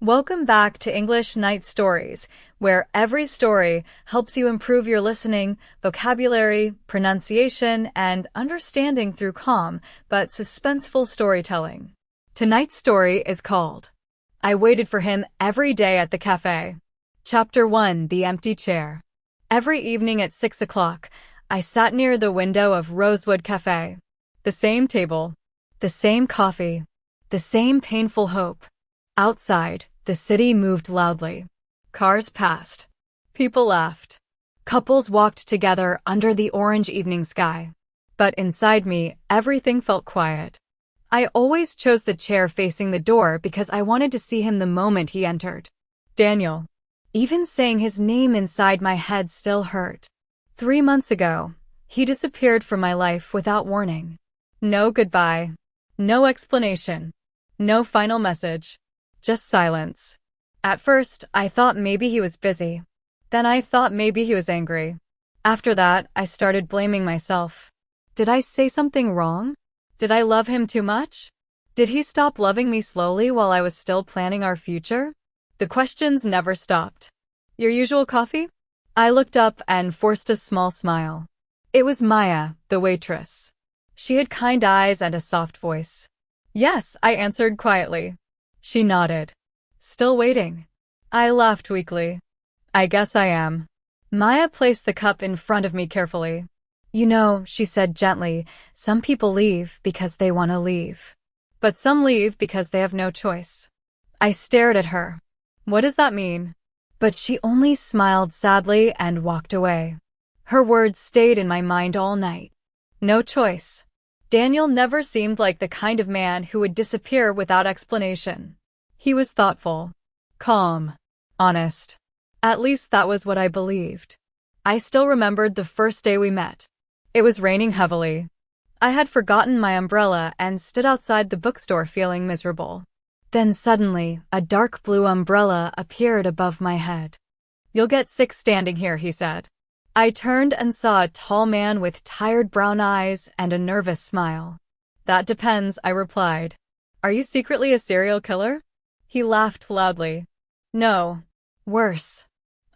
Welcome back to English Night Stories, where every story helps you improve your listening, vocabulary, pronunciation, and understanding through calm but suspenseful storytelling. Tonight's story is called I Waited for Him Every Day at the Café. Chapter 1: The Empty Chair. Every evening at 6 o'clock, I sat near the window of Rosewood Cafe. The same table, the same coffee, the same painful hope. Outside, the city moved loudly. Cars passed. People laughed. Couples walked together under the orange evening sky. But inside me, everything felt quiet. I always chose the chair facing the door because I wanted to see him the moment he entered. Daniel. Even saying his name inside my head still hurt. 3 months ago, he disappeared from my life without warning. No goodbye. No explanation. No final message. Just silence. At first, I thought maybe he was busy. Then I thought maybe he was angry. After that, I started blaming myself. Did I say something wrong? Did I love him too much? Did he stop loving me slowly while I was still planning our future? The questions never stopped. Your usual coffee? I looked up and forced a small smile. It was Maya, the waitress. She had kind eyes and a soft voice. Yes, I answered quietly. She nodded. Still waiting. I laughed weakly. I guess I am. Maya placed the cup in front of me carefully. You know, she said gently, some people leave because they want to leave. But some leave because they have no choice. I stared at her. What does that mean? But she only smiled sadly and walked away. Her words stayed in my mind all night. No choice. Daniel never seemed like the kind of man who would disappear without explanation. He was thoughtful, calm, honest. At least that was what I believed. I still remembered the first day we met. It was raining heavily. I had forgotten my umbrella and stood outside the bookstore feeling miserable. Then suddenly, a dark blue umbrella appeared above my head. You'll get sick standing here, he said. I turned and saw a tall man with tired brown eyes and a nervous smile. That depends, I replied. Are you secretly a serial killer? He laughed loudly. No. Worse.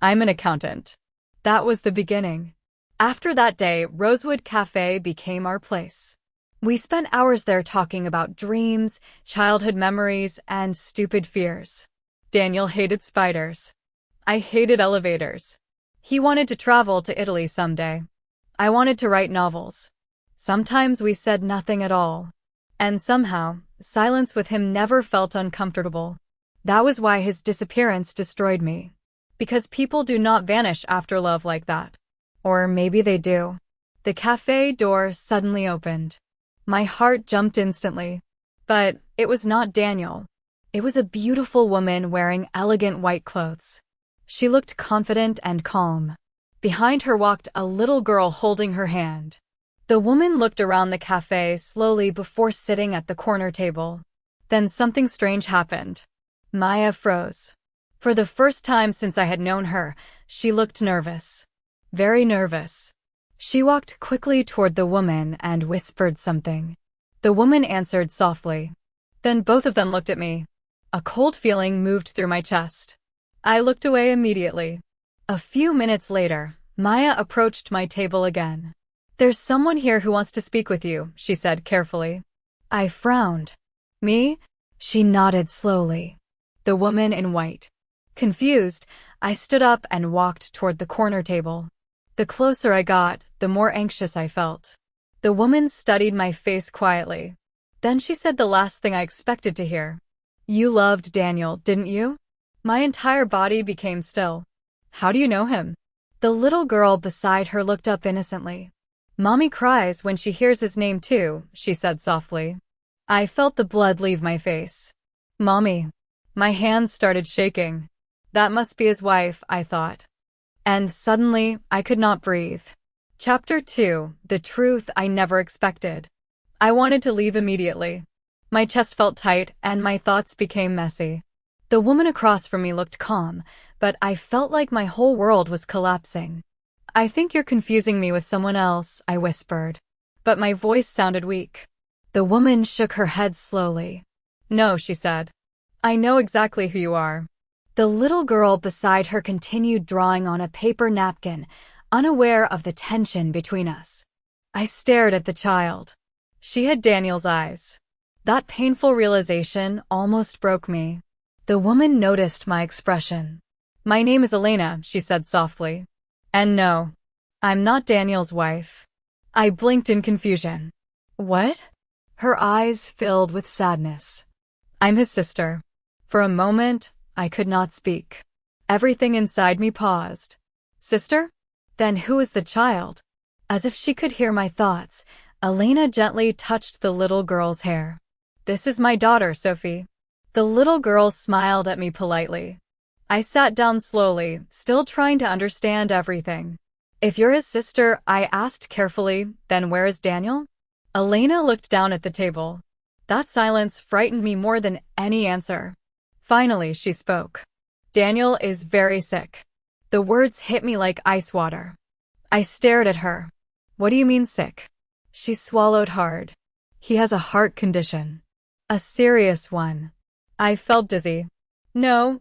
I'm an accountant. That was the beginning. After that day, Rosewood Cafe became our place. We spent hours there talking about dreams, childhood memories, and stupid fears. Daniel hated spiders. I hated elevators. He wanted to travel to Italy someday. I wanted to write novels. Sometimes we said nothing at all. And somehow, silence with him never felt uncomfortable. That was why his disappearance destroyed me. Because people do not vanish after love like that. Or maybe they do. The cafe door suddenly opened. My heart jumped instantly. But it was not Daniel. It was a beautiful woman wearing elegant white clothes. She looked confident and calm. Behind her walked a little girl holding her hand. The woman looked around the cafe slowly before sitting at the corner table. Then something strange happened. Maya froze. For the first time since I had known her, she looked nervous. Very nervous. She walked quickly toward the woman and whispered something. The woman answered softly. Then both of them looked at me. A cold feeling moved through my chest. I looked away immediately. A few minutes later, Maya approached my table again. There's someone here who wants to speak with you, she said carefully. I frowned. Me? She nodded slowly. The woman in white. Confused, I stood up and walked toward the corner table. The closer I got, the more anxious I felt. The woman studied my face quietly. Then she said the last thing I expected to hear. You loved Daniel, didn't you? My entire body became still. How do you know him? The little girl beside her looked up innocently. Mommy cries when she hears his name too, she said softly. I felt the blood leave my face. Mommy. My hands started shaking. That must be his wife, I thought. And suddenly, I could not breathe. Chapter 2: The Truth I Never Expected. I wanted to leave immediately. My chest felt tight and my thoughts became messy. The woman across from me looked calm, but I felt like my whole world was collapsing. I think you're confusing me with someone else, I whispered. But my voice sounded weak. The woman shook her head slowly. No, she said. I know exactly who you are. The little girl beside her continued drawing on a paper napkin, unaware of the tension between us. I stared at the child. She had Daniel's eyes. That painful realization almost broke me. The woman noticed my expression. My name is Elena, she said softly. And no, I'm not Daniel's wife. I blinked in confusion. What? Her eyes filled with sadness. I'm his sister. For a moment, I could not speak. Everything inside me paused. Sister? Then who is the child? As if she could hear my thoughts, Elena gently touched the little girl's hair. This is my daughter, Sophie. The little girl smiled at me politely. I sat down slowly, still trying to understand everything. If you're his sister, I asked carefully, then where is Daniel? Elena looked down at the table. That silence frightened me more than any answer. Finally, she spoke. Daniel is very sick. The words hit me like ice water. I stared at her. What do you mean sick? She swallowed hard. He has a heart condition. A serious one. I felt dizzy. No,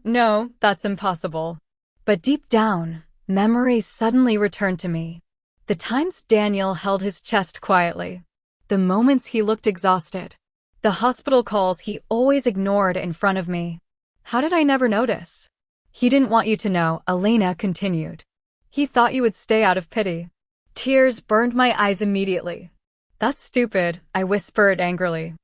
that's impossible. But deep down, memory suddenly returned to me. The times Daniel held his chest quietly. The moments he looked exhausted. The hospital calls he always ignored in front of me. How did I never notice? He didn't want you to know, Elena continued. He thought you would stay out of pity. Tears burned my eyes immediately. That's stupid, I whispered angrily.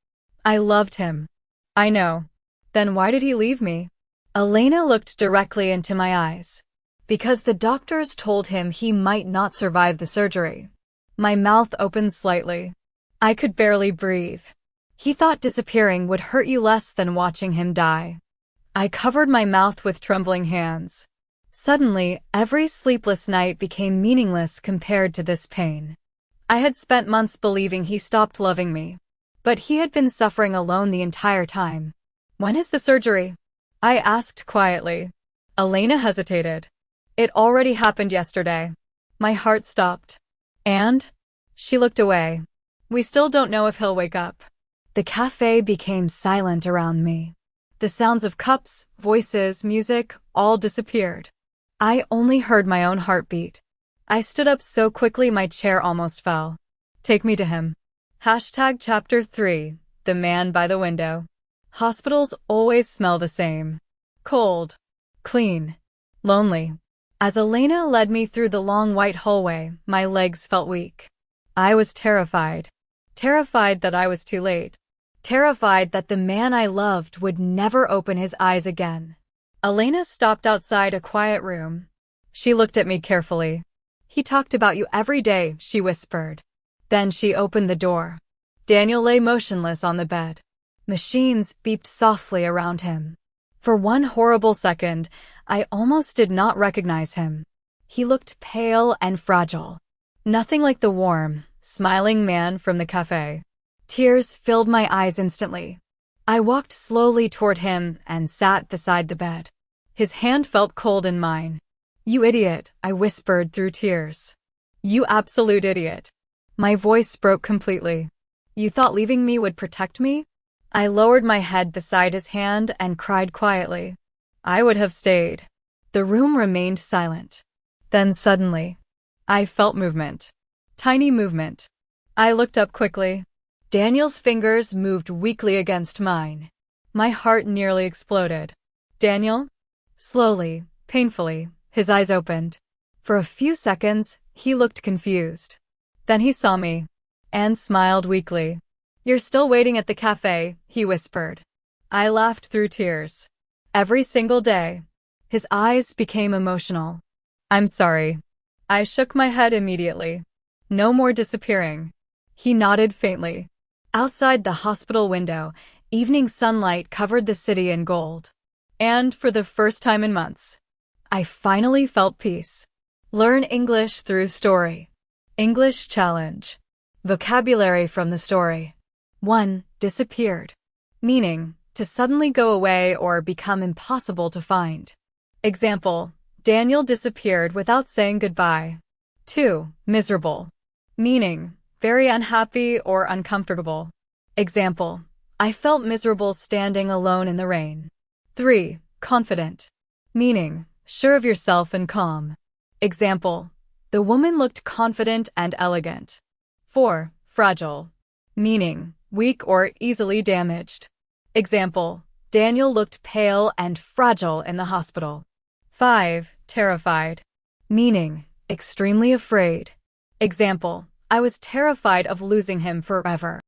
I loved him. I know. Then why did he leave me? Elena looked directly into my eyes. Because the doctors told him he might not survive the surgery. My mouth opened slightly. I could barely breathe. He thought disappearing would hurt you less than watching him die. I covered my mouth with trembling hands. Suddenly, every sleepless night became meaningless compared to this pain. I had spent months believing he stopped loving me. But he had been suffering alone the entire time. When is the surgery? I asked quietly. Elena hesitated. It already happened yesterday. My heart stopped. And? She looked away. We still don't know if he'll wake up. The cafe became silent around me. The sounds of cups, voices, music, all disappeared. I only heard my own heartbeat. I stood up so quickly my chair almost fell. Take me to him. Chapter 3, The Man by the Window. Hospitals always smell the same. Cold. Clean. Lonely. As Elena led me through the long white hallway, my legs felt weak. I was terrified. Terrified that I was too late. Terrified that the man I loved would never open his eyes again. Elena stopped outside a quiet room. She looked at me carefully. He talked about you every day, she whispered. Then she opened the door. Daniel lay motionless on the bed. Machines beeped softly around him. For one horrible second, I almost did not recognize him. He looked pale and fragile. Nothing like the warm, smiling man from the cafe. Tears filled my eyes instantly. I walked slowly toward him and sat beside the bed. His hand felt cold in mine. You idiot, I whispered through tears. You absolute idiot. My voice broke completely. You thought leaving me would protect me? I lowered my head beside his hand and cried quietly. I would have stayed. The room remained silent. Then suddenly, I felt movement. Tiny movement. I looked up quickly. Daniel's fingers moved weakly against mine. My heart nearly exploded. Daniel? Slowly, painfully, his eyes opened. For a few seconds, he looked confused. Then he saw me, and smiled weakly. You're still waiting at the cafe, he whispered. I laughed through tears. Every single day. His eyes became emotional. I'm sorry. I shook my head immediately. No more disappearing. He nodded faintly. Outside the hospital window, evening sunlight covered the city in gold. And for the first time in months, I finally felt peace. Learn English through story. English challenge. Vocabulary from the story. 1. Disappeared. Meaning, to suddenly go away or become impossible to find. Example, Daniel disappeared without saying goodbye. 2. Miserable. Meaning, very unhappy or uncomfortable. Example, I felt miserable standing alone in the rain. 3. Confident. Meaning, sure of yourself and calm. Example, the woman looked confident and elegant. 4. Fragile. Meaning, weak or easily damaged. Example, Daniel looked pale and fragile in the hospital. 5. Terrified. Meaning, extremely afraid. Example, I was terrified of losing him forever.